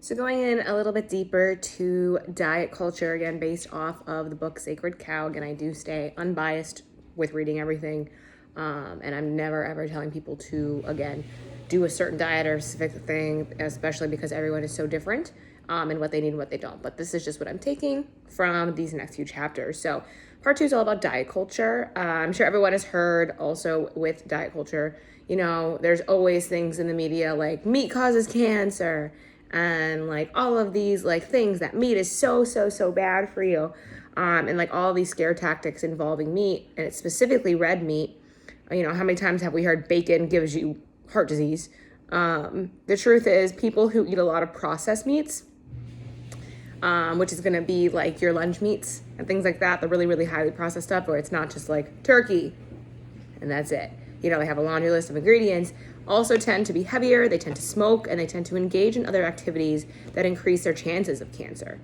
So going in a little bit deeper to diet culture, again, based off of the book Sacred Cow. Again, I do stay unbiased with reading everything. And I'm never, ever telling people to, again, do a certain diet or a specific thing, especially because everyone is so different and what they need and what they don't. But this is just what I'm taking from these next few chapters. So part 2 is all about diet culture. I'm sure everyone has heard also with diet culture, you know, there's always things in the media like meat causes cancer and like all of these like things that meat is so bad for you. And like all these scare tactics involving meat, and it's specifically red meat. You know, how many times have we heard bacon gives you heart disease? The truth is people who eat a lot of processed meats, which is going to be like your lunch meats and things like that, the really highly processed stuff, where it's not just like turkey and that's it. You know, they have a laundry list of ingredients, also tend to be heavier, they tend to smoke, and they tend to engage in other activities that increase their chances of cancer.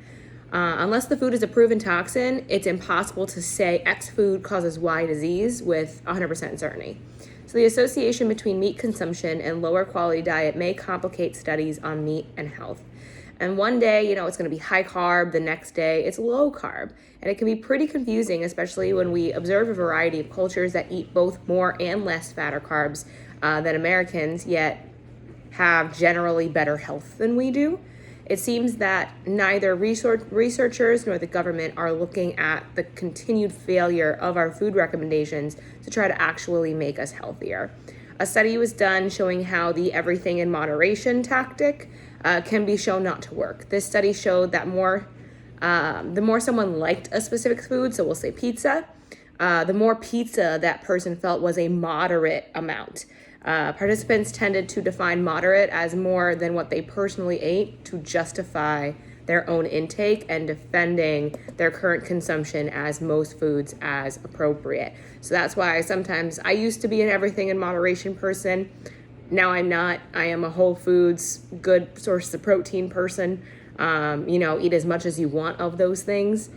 Unless the food is a proven toxin, it's impossible to say X food causes Y disease with 100% certainty. So the association between meat consumption and lower quality diet may complicate studies on meat and health. And one day, you know, it's going to be high carb. The next day, it's low carb. And it can be pretty confusing, especially when we observe a variety of cultures that eat both more and less fat or carbs than Americans, yet have generally better health than we do. It seems that neither researchers nor the government are looking at the continued failure of our food recommendations to try to actually make us healthier. A study was done showing how the everything in moderation tactic can be shown not to work. This study showed that the more someone liked a specific food, so we'll say pizza, the more pizza that person felt was a moderate amount. Participants tended to define moderate as more than what they personally ate to justify their own intake and defending their current consumption as most foods as appropriate. So that's why sometimes I used to be an everything in moderation person. Now I'm not. I am a whole foods, good source of protein person. You know, eat as much as you want of those things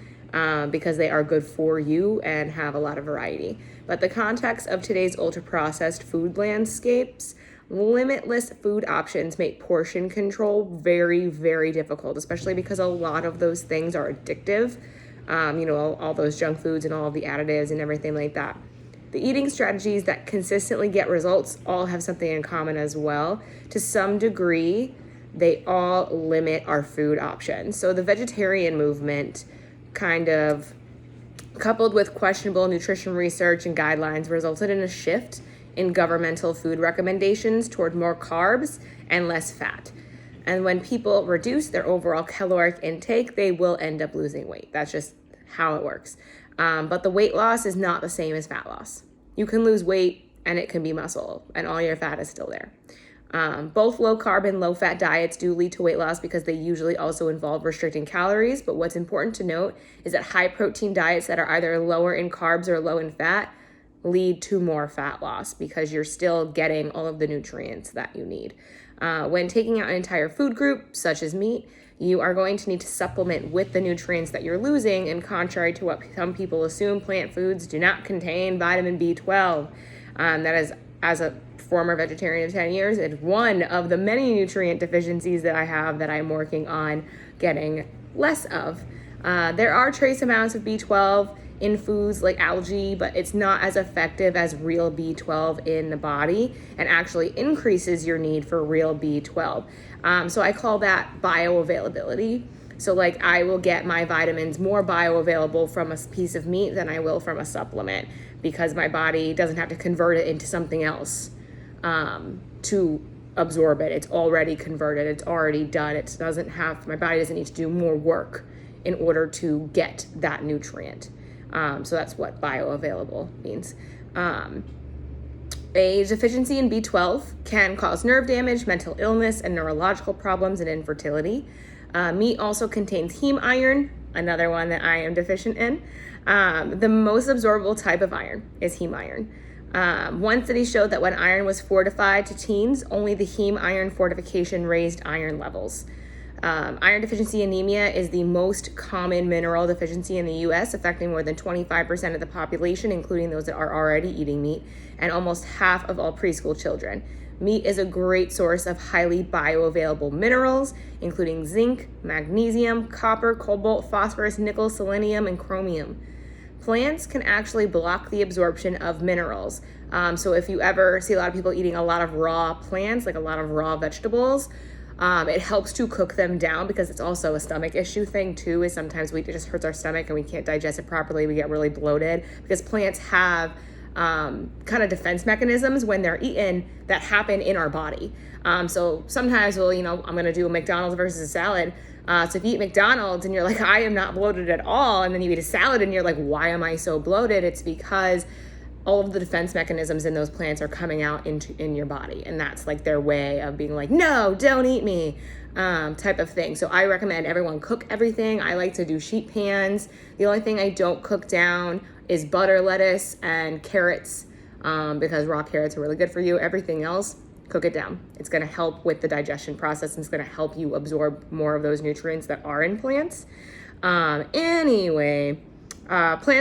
because they are good for you and have a lot of variety. But the context of today's ultra-processed food landscapes, limitless food options make portion control very difficult, especially because a lot of those things are addictive. You know, all those junk foods and all of the additives and everything like that. The eating strategies that consistently get results all have something in common as well. To some degree, they all limit our food options. So the vegetarian movement kind of coupled with questionable nutrition research and guidelines resulted in a shift in governmental food recommendations toward more carbs and less fat. And when people reduce their overall caloric intake, they will end up losing weight. That's just how it works. But the weight loss is not the same as fat loss. You can lose weight and it can be muscle and all your fat is still there. Both low carb and low fat diets do lead to weight loss because they usually also involve restricting calories. But what's important to note is that high protein diets that are either lower in carbs or low in fat lead to more fat loss because you're still getting all of the nutrients that you need. When taking out an entire food group, such as meat, you are going to need to supplement with the nutrients that you're losing. And contrary to what some people assume, plant foods do not contain vitamin B12. That is, as a former vegetarian of 10 years, it's one of the many nutrient deficiencies that I have that I'm working on getting less of. There are trace amounts of B12 in foods like algae, but it's not as effective as real B12 in the body and actually increases your need for real B12. So I call that bioavailability. So like I will get my vitamins more bioavailable from a piece of meat than I will from a supplement because my body doesn't have to convert it into something else to absorb it. It's already converted. It's already done. My body doesn't need to do more work in order to get that nutrient. So that's what bioavailable means. A deficiency in B12 can cause nerve damage, mental illness, and neurological problems and infertility. Meat also contains heme iron, another one that I am deficient in. The most absorbable type of iron is heme iron. One study showed that when iron was fortified to teens, only the heme iron fortification raised iron levels. Iron deficiency anemia is the most common mineral deficiency in the U.S., affecting more than 25% of the population, including those that are already eating meat, and almost half of all preschool children. Meat is a great source of highly bioavailable minerals, including zinc, magnesium, copper, cobalt, phosphorus, nickel, selenium, and chromium. Plants can actually block the absorption of minerals. So if you ever see a lot of people eating a lot of raw plants, like a lot of raw vegetables, it helps to cook them down, because it's also a stomach issue thing too, is sometimes it just hurts our stomach and we can't digest it properly. We get really bloated because plants have kind of defense mechanisms when they're eaten that happen in our body. So sometimes I'm going to do a McDonald's versus a salad. So if you eat McDonald's and you're like, I am not bloated at all, and then you eat a salad and you're like, why am I so bloated? It's because all of the defense mechanisms in those plants are coming out in your body. And that's like their way of being like, no, don't eat me, type of thing. So I recommend everyone cook everything. I like to do sheet pans. The only thing I don't cook down is butter, lettuce, and carrots, because raw carrots are really good for you. Everything else, cook it down. It's going to help with the digestion process, and it's going to help you absorb more of those nutrients that are in plants. Plants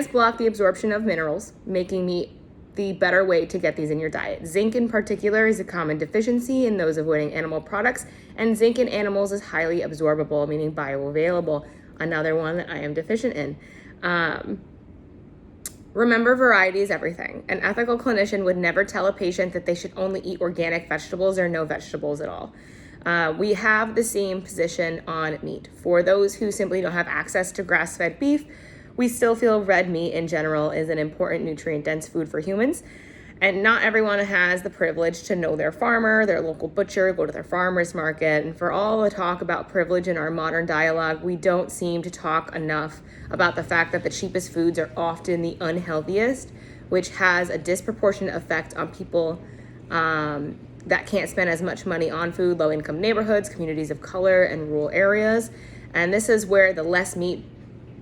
block the absorption of minerals, making meat the better way to get these in your diet. Zinc in particular is a common deficiency in those avoiding animal products, and zinc in animals is highly absorbable, meaning bioavailable. Another one that I am deficient in. Remember, variety is everything. An ethical clinician would never tell a patient that they should only eat organic vegetables or no vegetables at all. We have the same position on meat. For those who simply don't have access to grass-fed beef, we still feel red meat in general is an important nutrient-dense food for humans. And not everyone has the privilege to know their farmer, their local butcher, go to their farmer's market. And for all the talk about privilege in our modern dialogue, we don't seem to talk enough about the fact that the cheapest foods are often the unhealthiest, which has a disproportionate effect on people that can't spend as much money on food, low-income neighborhoods, communities of color, and rural areas. And this is where the less meat,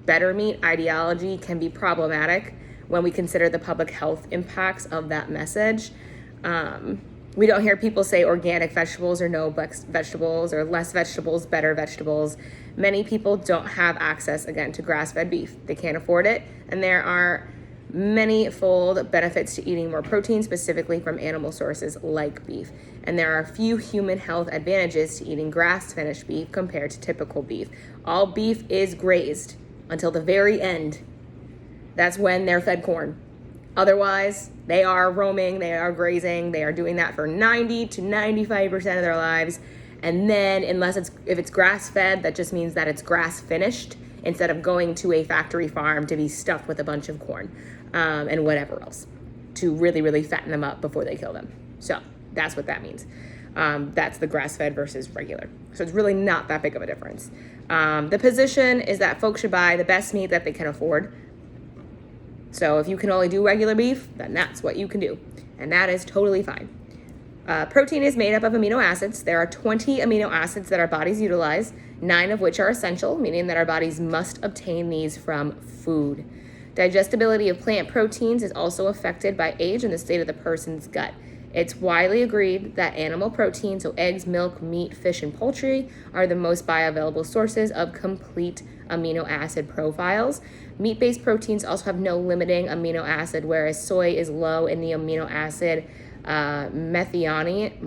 better meat ideology can be problematic when we consider the public health impacts of that message. We don't hear people say organic vegetables or no vegetables, or less vegetables, better vegetables. Many people don't have access, again, to grass-fed beef. They can't afford it, and there are many-fold benefits to eating more protein, specifically from animal sources like beef. And there are few human health advantages to eating grass-finished beef compared to typical beef. All beef is grazed until the very end. That's when they're fed corn. Otherwise, they are roaming, they are grazing, they are doing that for 90 to 95% of their lives. And then, if it's grass-fed, that just means that it's grass-finished instead of going to a factory farm to be stuffed with a bunch of corn and whatever else to really, really fatten them up before they kill them. So that's what that means. That's the grass-fed versus regular. So it's really not that big of a difference. The position is that folks should buy the best meat that they can afford. So if you can only do regular beef, then that's what you can do. And that is totally fine. Protein is made up of amino acids. There are 20 amino acids that our bodies utilize, 9 of which are essential, meaning that our bodies must obtain these from food. Digestibility of plant proteins is also affected by age and the state of the person's gut. It's widely agreed that animal protein, so eggs, milk, meat, fish, and poultry, are the most bioavailable sources of complete amino acid profiles. Meat-based proteins also have no limiting amino acid, whereas soy is low in the amino acid methionine,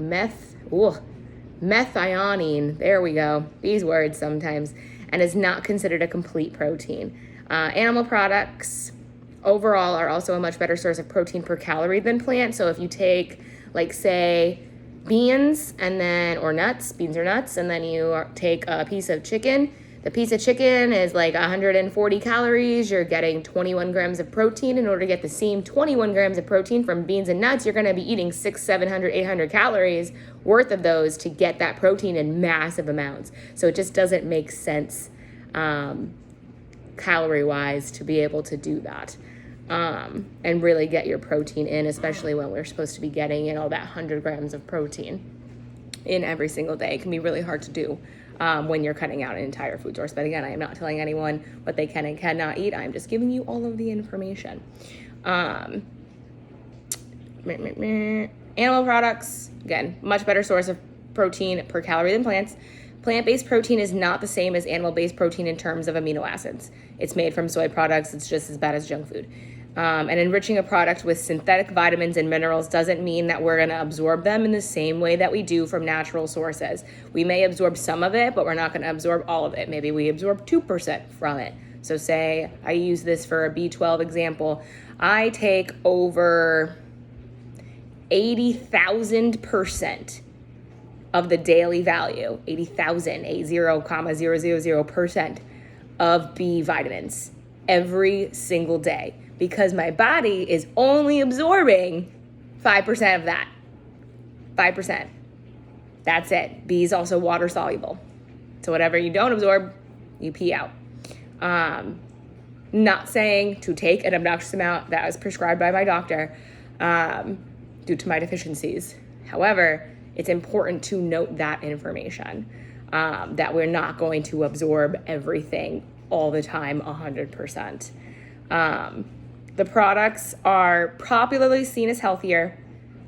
there we go, these words sometimes, and is not considered a complete protein. Animal products overall are also a much better source of protein per calorie than plant. So if you take, like, say, beans or nuts, and then you take a piece of chicken, the piece of chicken is like 140 calories. You're getting 21 grams of protein. In order to get the same 21 grams of protein from beans and nuts, you're going to be eating 600, 700, 800 calories worth of those to get that protein in massive amounts. So it just doesn't make sense calorie-wise to be able to do that and really get your protein in, especially when we're supposed to be getting, that 100 grams of protein in every single day. It can be really hard to do when you're cutting out an entire food source. But again, I am not telling anyone what they can and cannot eat. I'm just giving you all of the information. Animal products, again, much better source of protein per calorie than plants. Plant-based protein is not the same as animal-based protein in terms of amino acids. It's made from soy products. It's just as bad as junk food. And enriching a product with synthetic vitamins and minerals doesn't mean that we're going to absorb them in the same way that we do from natural sources. We may absorb some of it, but we're not going to absorb all of it. Maybe we absorb 2% from it. So say I use this for a B12 example. I take over 80,000% of the daily value, 80,000, 80,000% of B vitamins every single day, because my body is only absorbing 5% of that. 5%. That's it. B is also water soluble. So whatever you don't absorb, you pee out. Not saying to take an obnoxious amount that was prescribed by my doctor due to my deficiencies. However, it's important to note that information, that we're not going to absorb everything all the time 100%. The products are popularly seen as healthier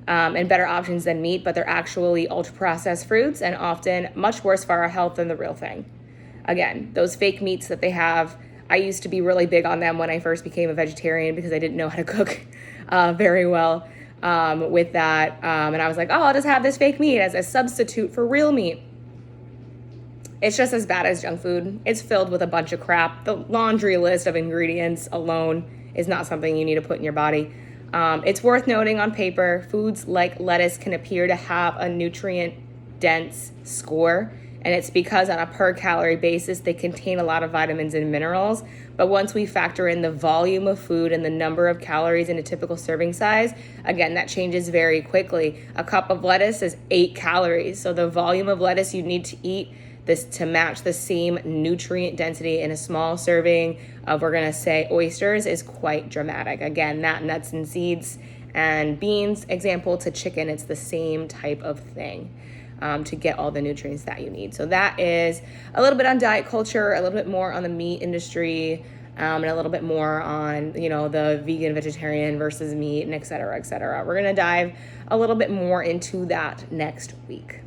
and better options than meat, but they're actually ultra-processed fruits and often much worse for our health than the real thing. Again, those fake meats that they have, I used to be really big on them when I first became a vegetarian because I didn't know how to cook very well with that. And I was like, oh, I'll just have this fake meat as a substitute for real meat. It's just as bad as junk food. It's filled with a bunch of crap. The laundry list of ingredients alone is not something you need to put in your body. It's worth noting on paper, foods like lettuce can appear to have a nutrient-dense score, and it's because on a per calorie basis, they contain a lot of vitamins and minerals. But once we factor in the volume of food and the number of calories in a typical serving size, again, that changes very quickly. A cup of lettuce is 8 calories. So the volume of lettuce you need to eat this to match the same nutrient density in a small serving of, we're gonna say, oysters is quite dramatic. Again, not nuts and seeds and beans example to chicken, it's the same type of thing to get all the nutrients that you need. So that is a little bit on diet culture, a little bit more on the meat industry, and a little bit more on, the vegan, vegetarian versus meat, and et cetera, et cetera. We're gonna dive a little bit more into that next week.